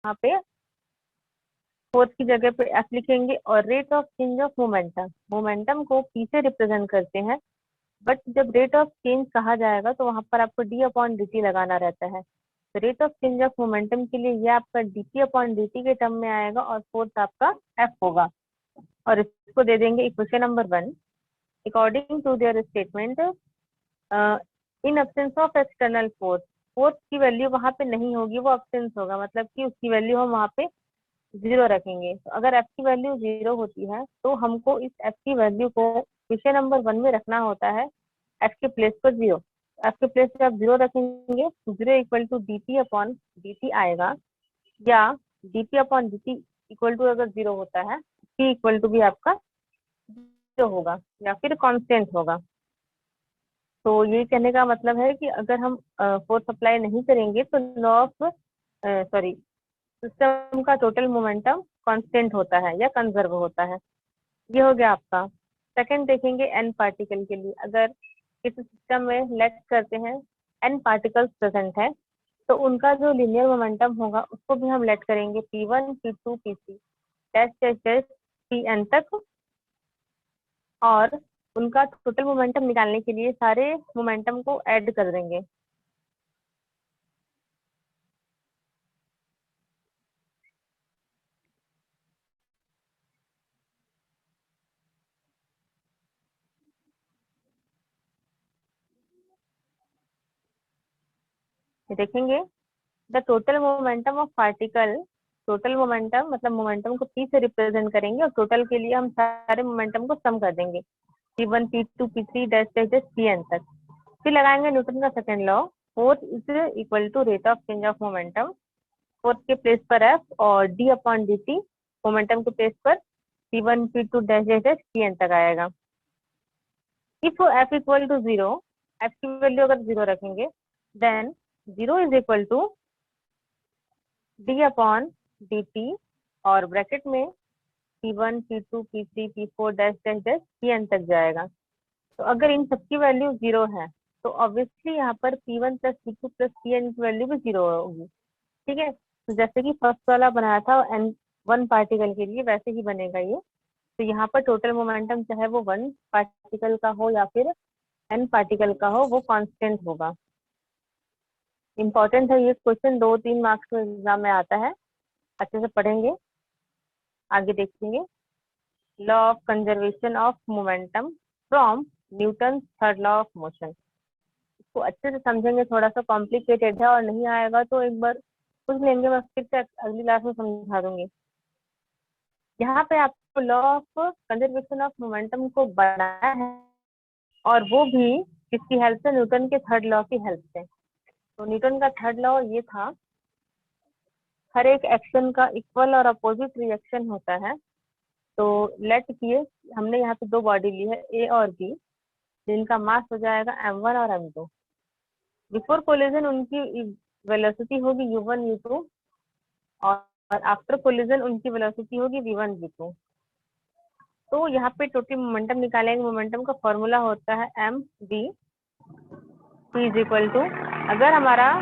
पे फोर्स की जगह पे एफ लिखेंगे। और rate of change of momentum, momentum को पी से रिप्रेजेंट करते हैं, बट जब रेट ऑफ चेंज कहा जाएगा तो वहां पर आपको डी अपॉन डी टी लगाना रहता है। तो rate of change of momentum के लिए ये आपका D T upon D T के टर्म में आएगा और फोर्स आपका एफ होगा। और इसको दे देंगे equation number 1। According to their statement, in absence of external force, force की वैल्यू वहां पे नहीं होगी, वो एब्सेंस होगा, मतलब कि उसकी वैल्यू हम वहां पे 0 रखेंगे। तो अगर एफ की वैल्यू 0 होती है तो हमको इस एफ की वैल्यू को क्वेश्चन नंबर 1 में रखना होता है, एफ के प्लेस पर 0। एफ के प्लेस पे आप 0 रखेंगे, 0 equal to D T upon D T आएगा, या D T upon D T equal to अगर 0 होता है, टी इक्वल टू भी आपका 0 होगा या फिर कांस्टेंट होगा। तो ये कहने का मतलब है कि अगर हम फोर्स अप्लाई नहीं करेंगे तो लॉ ऑफ सॉरी सिस्टम का टोटल मोमेंटम कांस्टेंट होता है या कंजर्व होता है। ये हो गया आपका। सेकंड देखेंगे एन पार्टिकल के लिए। अगर किसी सिस्टम में लेट करते हैं एन पार्टिकल्स प्रेजेंट है, तो उनका जो लीनियर मोमेंटम होगा उसको भी हम लेट करेंगे P1 P2 P3 dash dash dash Pn तक। और उनका टोटल मोमेंटम निकालने के लिए सारे मोमेंटम को ऐड कर देंगे। देखेंगे the total momentum of particle, total momentum मतलब मोमेंटम को पी से रिप्रेजेंट करेंगे और टोटल के लिए हम सारे मोमेंटम को सम कर देंगे P1 P2 P3 dash dash dash Pn तक। फिर लगाएंगे न्यूटन का second law, force is equal to rate of change of momentum, force के प्लेस पर एफ और D upon D T, momentum के प्लेस पर P1 P2 dash dash dash Pn तक आएगा। If F equal to 0, F की value अगर 0 रखेंगे, then 0 is equal to D upon D T और ब्रैकेट में P1 P2 P3 P4 dash dash dash Pn तक जाएगा। तो अगर इन सबकी वैल्यू 0 है तो ऑब्वियसली यहाँ पर P1 plus P2 plus Pn की वैल्यू भी 0 होगी। ठीक है, तो जैसे कि फर्स्ट वाला बनाया था एन वन पार्टिकल के लिए, वैसे ही बनेगा ये। तो यहाँ पर टोटल मोमेंटम चाहे वो वन पार्टिकल का हो या फिर एन पार्टिकल का हो, वो कांस्टेंट होगा। इंपॉर्टेंट है ये क्वेश्चन, 2-3 मार्क्स के एग्जाम में आता है, अच्छे से पढ़ेंगे। आगे देखेंगे law of conservation of momentum from Newton third law of motion. इसको अच्छे से समझेंगे, थोड़ा सा कॉम्प्लिकेटेड है और नहीं आएगा तो एक बार पूछ लेंगे, मैं फिर से अगली क्लास में समझा दूंगी। यहाँ पे आपको law of conservation of momentum को बनाया है, और वो भी किसकी हेल्प से, न्यूटन के थर्ड लॉ की हेल्प से। तो न्यूटन का थर्ड लॉ ये था, हर एक एक्शन का इक्वल और अपोजिट रिएक्शन होता है। तो लेट किए हमने यहाँ पे 2 बॉडी ली है ए और बी, जिनका मास हो जाएगा m1 और m2। बिफोर कोलिजन उनकी वेलोसिटी होगी u1 u2, और आफ्टर कोलिजन उनकी वेलोसिटी होगी v1 v2। तो यहाँ पे टोटल मोमेंटम निकालेंगे, मोमेंटम का फॉर्मूला होता है m v, p is equal to, अगर हमारा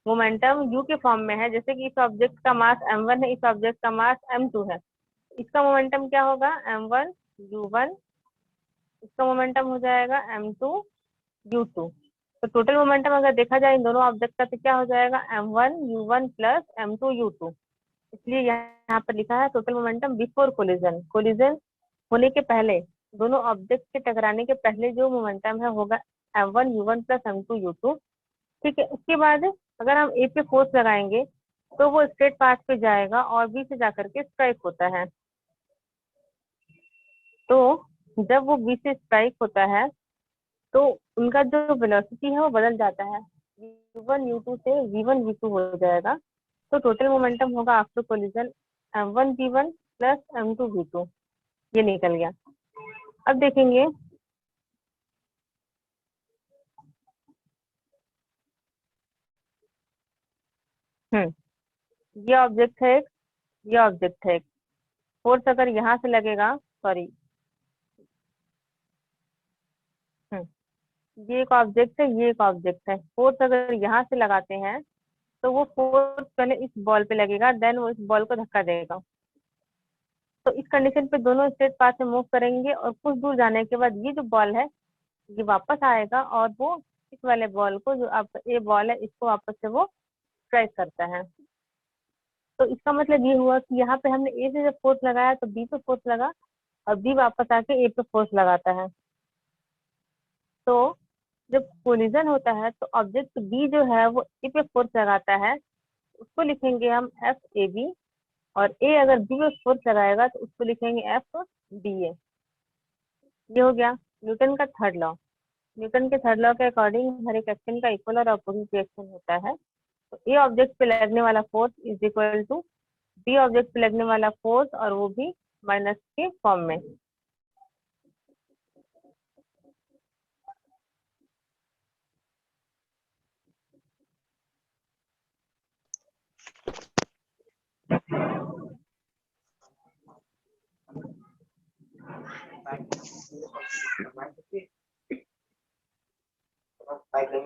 मोमेंटम u के फॉर्म में है, जैसे कि इस ऑब्जेक्ट का मास m1 है, इस ऑब्जेक्ट का मास m2 है, इसका मोमेंटम क्या होगा m1 u1, इसका मोमेंटम हो जाएगा m2 u2। तो टोटल मोमेंटम अगर देखा जाए इन दोनों ऑब्जेक्ट का तो क्या हो जाएगा m1 u1 plus m2 u2। इसलिए यहाँ पर लिखा है total momentum before collision, collision होने के पहले, दोनों ऑब्जेक्ट के टकराने के पहले जो मोमेंटम है होगा m1 u1 plus m2 u2। ठीक है, उसके बाद अगर हम ए पे फोर्स लगाएंगे तो वो स्ट्रेट पाथ पे जाएगा और बी से जाकर के स्ट्राइक होता है। तो जब वो बी से स्ट्राइक होता है तो उनका जो वेलोसिटी है वो बदल जाता है, u1 u2 से v1 v2 हो जाएगा। तो टोटल मोमेंटम होगा after collision m1 v1 plus m2 v2। ये निकल गया। अब देखेंगे ये ऑब्जेक्ट है एक, ये ऑब्जेक्ट है एक। फोर्स अगर यहाँ से लगेगा, सॉरी, ये एक ऑब्जेक्ट है, ये एक ऑब्जेक्ट है। फोर्स अगर यहाँ से लगाते हैं तो वो फोर्स पहले इस बॉल पे लगेगा, देन वो इस बॉल को धक्का देगा। तो इस कंडीशन पे दोनों स्ट्रेट पाथ से मूव करेंगे और कुछ दूर जाने के बाद ये जो बॉल है ये वापस आएगा और वो इस वाले बॉल को, जो आप ये बॉल है इसको वापस से वो स्ट्राइक करता है। तो इसका मतलब ये हुआ कि यहाँ पे हमने ए से जब फोर्स लगाया तो बी पे फोर्स लगा, और बी वापस आके ए पे फोर्स लगाता है। तो जब कोलिजन होता है तो ऑब्जेक्ट बी जो है वो ए पे फोर्स लगाता है, उसको लिखेंगे हम एफ ए बी, और ए अगर बी पे फोर्स लगाएगा तो उसको लिखेंगे एफ बी ए। ये हो गया न्यूटन का थर्ड लॉ। न्यूटन के थर्ड लॉ के अकॉर्डिंग हर एक एक्शन का इक्वल और अपोजिट रिएक्शन होता है। तो ए ऑब्जेक्ट पे लगने वाला force is equal to B object पे लगने वाला फोर्स, और वो भी माइनस के फॉर्म में।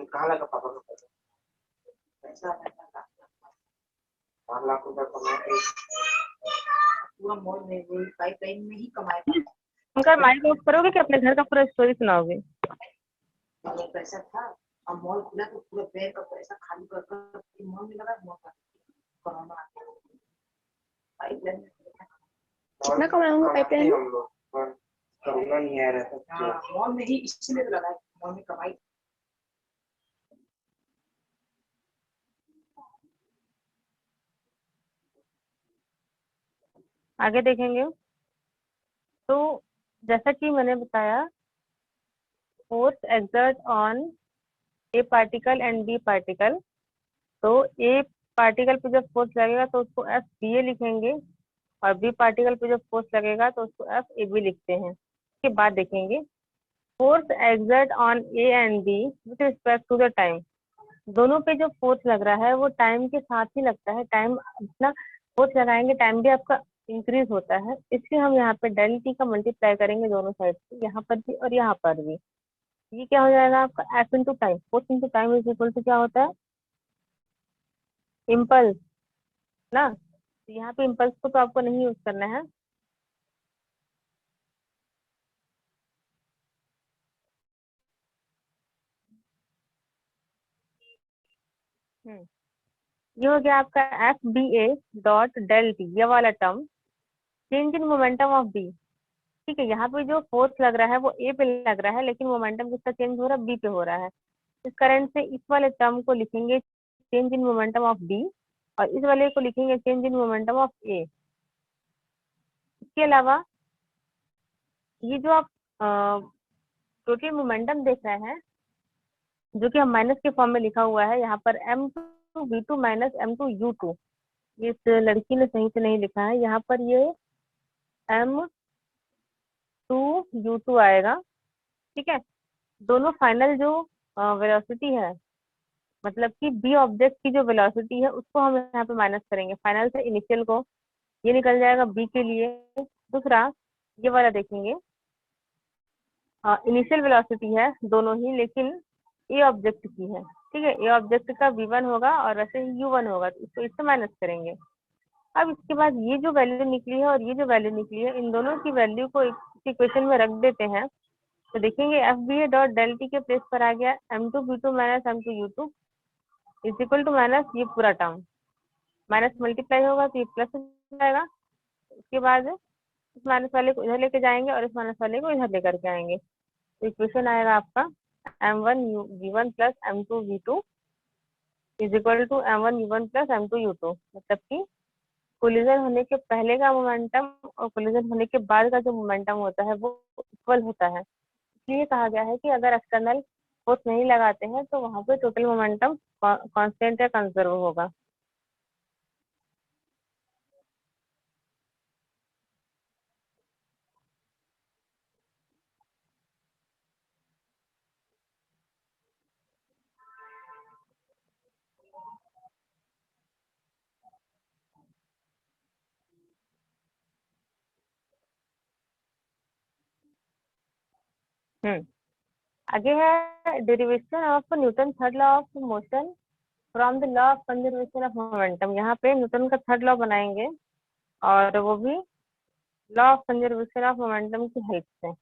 कहाँ लगा पापा को पैसा 4 लाख रुपया कमा के पूरा मॉल में वही पाइपलाइन में ही कमाया। उनका माइक ऑफ करोगे कि अपने घर का पूरा स्टोरी सुनाओगे? पैसा था और मॉल खुला तो पूरा बैंक का पैसा खाली कर कर मॉल में लगा मॉल का कोरोना पाइपलाइन कितना कमाऊंगा पाइपलाइन हम लोग पर कोरोना नहीं आ रहा था मॉल में ही इसलिए तो लगा मॉल में कमाई। आगे देखेंगे। तो जैसा कि मैंने बताया, force exert on A particle and B particle. तो ए पार्टिकल पे जब फोर्स लगेगा तो उसको एफ बी ए लिखेंगे, और बी पार्टिकल पे जब फोर्स लगेगा तो उसको एफ ए बी लिखते हैं। उसके बाद देखेंगे force exert on A and B with respect to the time. दोनों पे जो फोर्स लग रहा है वो टाइम के साथ ही लगता है। टाइम जितना फोर्स लगाएंगे टाइम भी आपका इंक्रीज होता है, इसलिए हम यहाँ पे डेल टी का मल्टीप्लाई करेंगे दोनों साइड से, यहाँ पर भी और यहाँ पर भी। ये क्या हो जाएगा आपका F into time. Force into time is equal to क्या होता है? इम्पल्स ना। तो यहाँ पे इम्पल्स को तो आपको नहीं यूज करना है। ये हो गया आपका F B A dot del T, ये वाला term. Change in momentum of B. ठीक है, यहाँ पे जो फोर्स लग रहा है वो ए पे लग रहा है, लेकिन मोमेंटम किसका चेंज हो रहा है? बी पे हो रहा है। इस करंट से इस वाले टर्म को लिखेंगे change in momentum of B, और इस वाले को लिखेंगे change in momentum of A. इसके अलावा ये जो आप टोटल मोमेंटम देख रहे हैं, जो कि हम माइनस के फॉर्म में लिखा हुआ है यहाँ पर, M two V two minus M two U two. ये इस लड़की ने सही से नहीं लिखा है, यहाँ पर ये एम टू यू टू आएगा। ठीक है, दोनों फाइनल जो वेलोसिटी है, मतलब कि बी ऑब्जेक्ट की जो वेलोसिटी है उसको हम यहाँ पे माइनस करेंगे फाइनल से इनिशियल को। ये निकल जाएगा बी के लिए। दूसरा ये वाला देखेंगे, इनिशियल वेलोसिटी है दोनों ही, लेकिन ए ऑब्जेक्ट की है। ठीक है, ए ऑब्जेक्ट का v1 होगा और वैसे ही u1 होगा, तो इसको इससे माइनस करेंगे। अब इसके बाद ये जो वैल्यू निकली है और ये जो वैल्यू निकली है, इन दोनों की वैल्यू को एक इक्वेशन में रख देते हैं। तो देखेंगे F B A dot del T के प्लेस पर आ गया M two B two minus M two U two is equal to minus ये पूरा टर्म, माइनस मल्टीप्लाई होगा तो ये प्लस हो जाएगा। उसके बाद इस माइनस वाले को इधर लेके जाएंगे और इस माइनस वाले को इधर लेकर के आएंगे। तो इक्वेशन आएगा आपका M one V one plus M two V two is equal to M one U one plus M two U two. मतलब कि कोलिजन होने के पहले का मोमेंटम और कोलिजन होने के बाद का जो मोमेंटम होता है वो इक्वल होता है। इसलिए कहा गया है कि अगर एक्सटर्नल फोर्स नहीं लगाते हैं तो वहां पे टोटल मोमेंटम कांस्टेंट या कंजर्व होगा। हम्म आगे है derivation of Newton third law of motion from the law of conservation of momentum, यहाँ पे न्यूटन का थर्ड लॉ बनाएंगे और वो भी law of conservation of momentum की हेल्प से।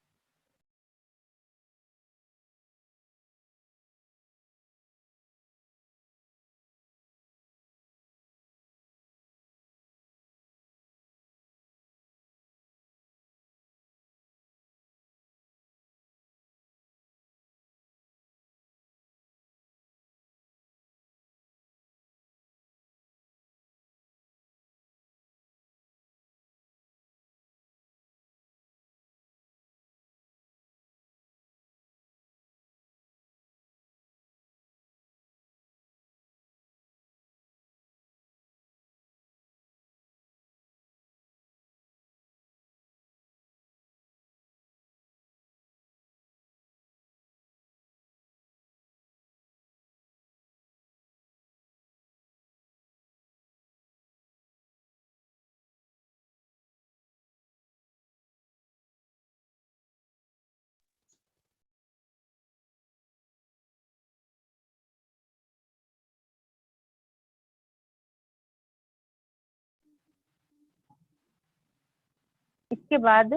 इसके बाद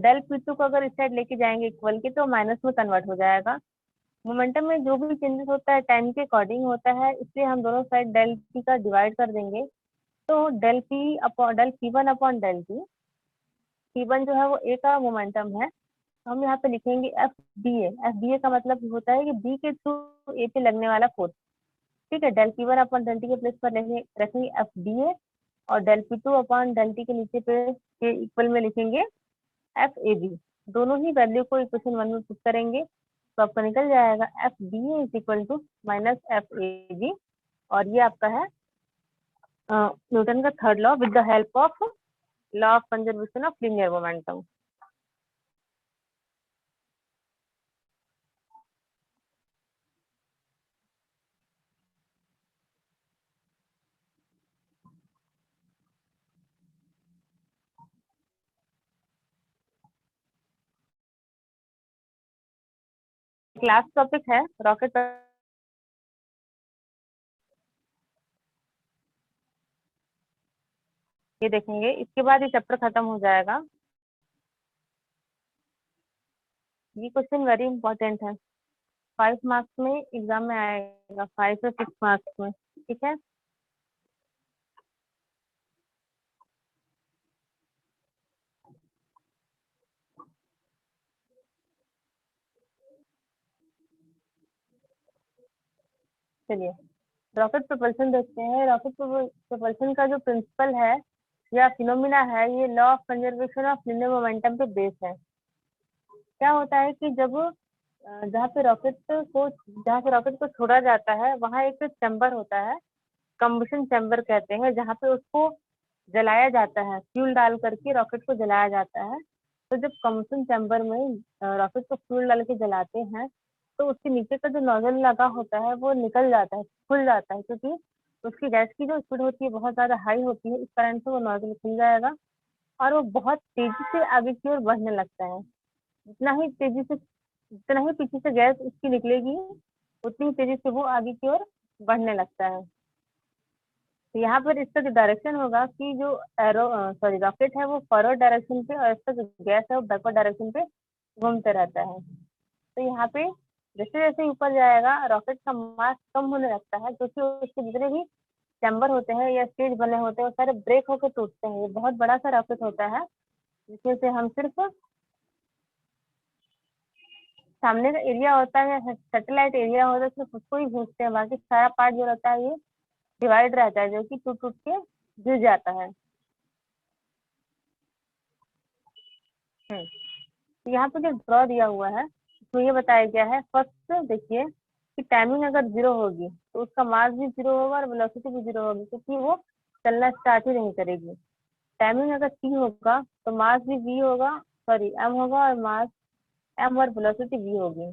डेल P2 को अगर इस साइड लेके जाएंगे इक्वल के तो माइनस में कन्वर्ट हो जाएगा। मोमेंटम में जो भी चेंजेस होता है टाइम के अकॉर्डिंग होता है, इसलिए हम दोनों साइड डेल P का डिवाइड कर देंगे। तो del P upon del P1 upon del P1 जो है वो ए का मोमेंटम है, तो हम यहाँ पे लिखेंगे एफ डी ए। एफ डी ए का मतलब होता है कि बी के थ्रू ए पे लगने वाला फोर्स। ठीक है, del P1 upon del T के प्लेस पर रखेंगे एफ डी ए, और del P2 upon del T के नीचे पे के इक्वल में लिखेंगे एफ ए बी। दोनों ही वैल्यू को इक्वेशन 1 में पुट करेंगे तो आपका निकल जाएगा F D A is equal to minus F A B. और ये आपका है न्यूटन का third law with the help of law of conservation of linear momentum. Class topic है रॉकेट, ये देखेंगे, इसके बाद ये चैप्टर खत्म हो जाएगा। ये क्वेश्चन वेरी इंपॉर्टेंट है, 5 मार्क्स में एग्जाम में आएगा, 5 से 6 मार्क्स में। ठीक है, चलिए रॉकेट प्रोपल्शन देखते हैं। रॉकेट प्रोपल्शन का जो प्रिंसिपल है या फिनोमिना है, ये law of conservation of linear momentum पे बेस है। क्या होता है कि जब जहाँ पे रॉकेट को छोड़ा जाता है वहाँ एक चैम्बर होता है, कंबशन चैम्बर कहते हैं, जहाँ पे उसको जलाया जाता है, फ्यूल डाल करके रॉकेट को जलाया जाता है। तो जब कंबशन चैम्बर में रॉकेट को फ्यूल डाल के जलाते हैं तो उसके नीचे का जो नोजल लगा होता है वो निकल जाता है, खुल जाता है, क्योंकि उसकी गैस की जो स्पीड होती है बहुत ज्यादा हाई होती है, इस कारण से वो नोजल खुल जाएगा और वो बहुत तेजी से आगे की ओर बढ़ने लगता है। जितना ही पीछे से गैस उसकी निकलेगी उतनी ही तेजी से वो आगे की ओर बढ़ने लगता है। तो यहाँ पर इसका जो डायरेक्शन होगा कि जो रॉकेट है वो फॉरवर्ड डायरेक्शन पे और इसका जो गैस है वो बैकवर्ड डायरेक्शन पे घूमते रहता है। तो यहाँ पे जैसे जैसे ऊपर जाएगा रॉकेट का मास कम होने लगता है, क्योंकि उसके जितने भी चैम्बर होते हैं या स्टेज बने होते हैं वो सारे ब्रेक होकर टूटते हैं। ये बहुत बड़ा सा रॉकेट होता है जिसमें से हम सिर्फ सामने का एरिया होता है, सैटेलाइट एरिया होता है, सिर्फ उसको ही भेजते हैं, बाकी सारा पार्ट जो रहता है ये डिवाइड रहता है, जो कि टूट टूट के गिर जाता है। तो यहाँ पे जो ड्रॉ दिया हुआ है उसमें ये बताया गया है, फर्स्ट देखिए कि टाइमिंग अगर 0 होगी तो उसका मास भी 0 होगा और वेलोसिटी भी 0 होगी, क्योंकि वो चलना स्टार्ट ही नहीं करेगी। टाइमिंग अगर टी होगा तो मास भी वी होगा, सॉरी एम होगा, और मास एम और वेलोसिटी वी होगी।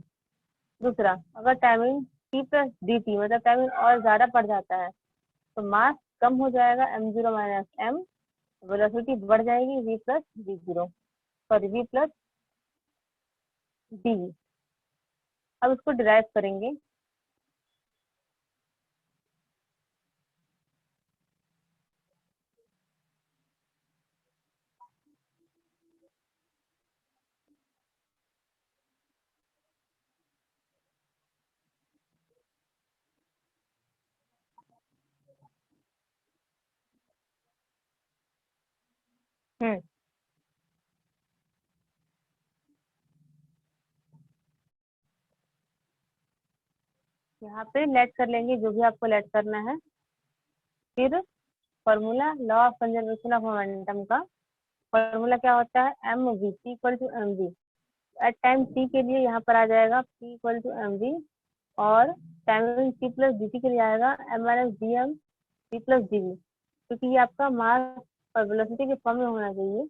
दूसरा, अगर timing T plus D T मतलब टाइमिंग और ज्यादा बढ़ जाता है तो मास कम हो जाएगा, m0 माइनस एम, वेलोसिटी बढ़ जाएगी v plus D zero, sorry v plus D. अब इसको डिराइव करेंगे। हम्म यहाँ पे लेट कर लेंगे जो भी आपको लेट करना है। फिर formula law of conservation of momentum का फॉर्मूला क्या होता है, M V T equal to M V. At time T के लिए यहाँ पर आ जाएगा P equal to M V, और time T plus D T के लिए आएगा M minus D M T plus D V. क्योंकि ये आपका मास और वेलोसिटी के फॉर्म में होना चाहिए,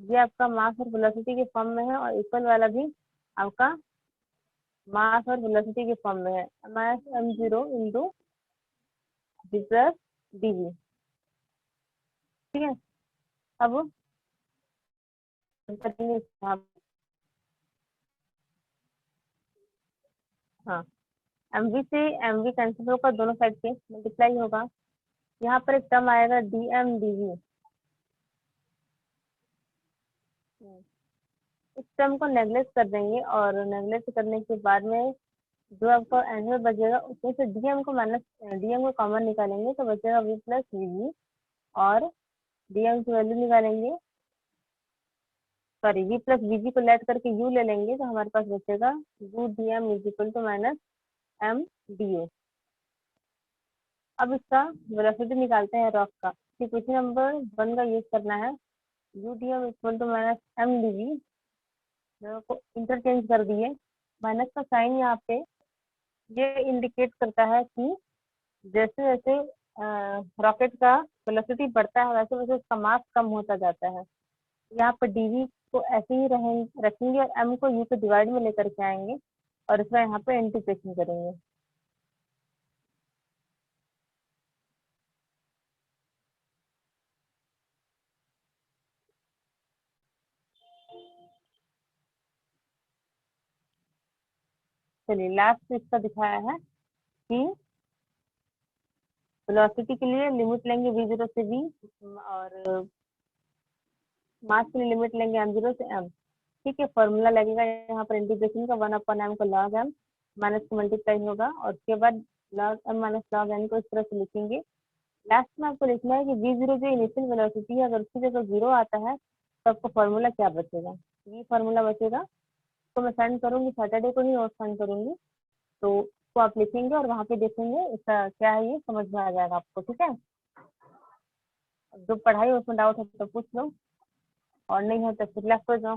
ये आपका मास और वेलोसिटी के फॉर्म में है, और इक्वल वाला भी आपका मास और वेलोसिटी के फॉर्म में है, minus M zero into D plus D V. ठीक है, अब करेंगे हाँ, एम वी से एम वी कैंसिल होगा, दोनों साइड पे मल्टीप्लाई होगा। यहाँ पर एक टर्म आएगा डी एम डी वी। इस टर्म को नेगलेक्ट कर देंगे, और नेगलेक्ट करने के बाद में जो आपको आंसर बचेगा उसमें से डीएम को माइनस डीएम को कॉमन निकालेंगे तो बचेगा वी प्लस वी, और डीएम की वैल्यू निकालेंगे, सॉरी वी प्लस वी को लेट करके यू ले लेंगे तो हमारे पास बचेगा U D M is equal to minus M D A. अब इसका वेलोसिटी निकालते हैं रॉक का। क्वेश्चन नंबर 1 का यूज करना है, U D M equal to minus M D V को इंटरचेंज कर दिए। माइनस का साइन यहाँ पे ये इंडिकेट करता है कि जैसे जैसे रॉकेट का वेलोसिटी बढ़ता है वैसे वैसे उसका मास कम होता जाता है। यहाँ पर डीवी को ऐसे ही रखेंगे और एम को यू के डिवाइड में लेकर के आएंगे और इसमें यहाँ पे इंटीग्रेशन करेंगे। चलिए लास्ट इसका दिखाया है कि वेलोसिटी के लिए लिमिट लेंगे v0 से v, और मास के लिए लिमिट लेंगे m0 से m। ठीक है, फॉर्मूला लगेगा यहाँ पर इंटीग्रेशन का 1/m को log m माइनस को मल्टीप्लाई होगा, और उसके बाद log m minus log n को इस तरह से लिखेंगे। लास्ट में आपको लिखना है कि v0 जो इनिशियल वेलोसिटी है अगर उसकी जगह 0 आता है तो आपका फॉर्मूला क्या बचेगा। ये फॉर्मूला बचेगा, तो मैं सेंड करूंगी सैटरडे को ही, और सेंड करूंगी तो वो आप लिखेंगे और वहाँ पे देखेंगे इसका क्या है, ये समझ में आ जाएगा आपको। ठीक है, जो पढ़ाई उसमें डाउट है तो पूछ लो, और नहीं है तो फिर लेफ्ट हो जाओ।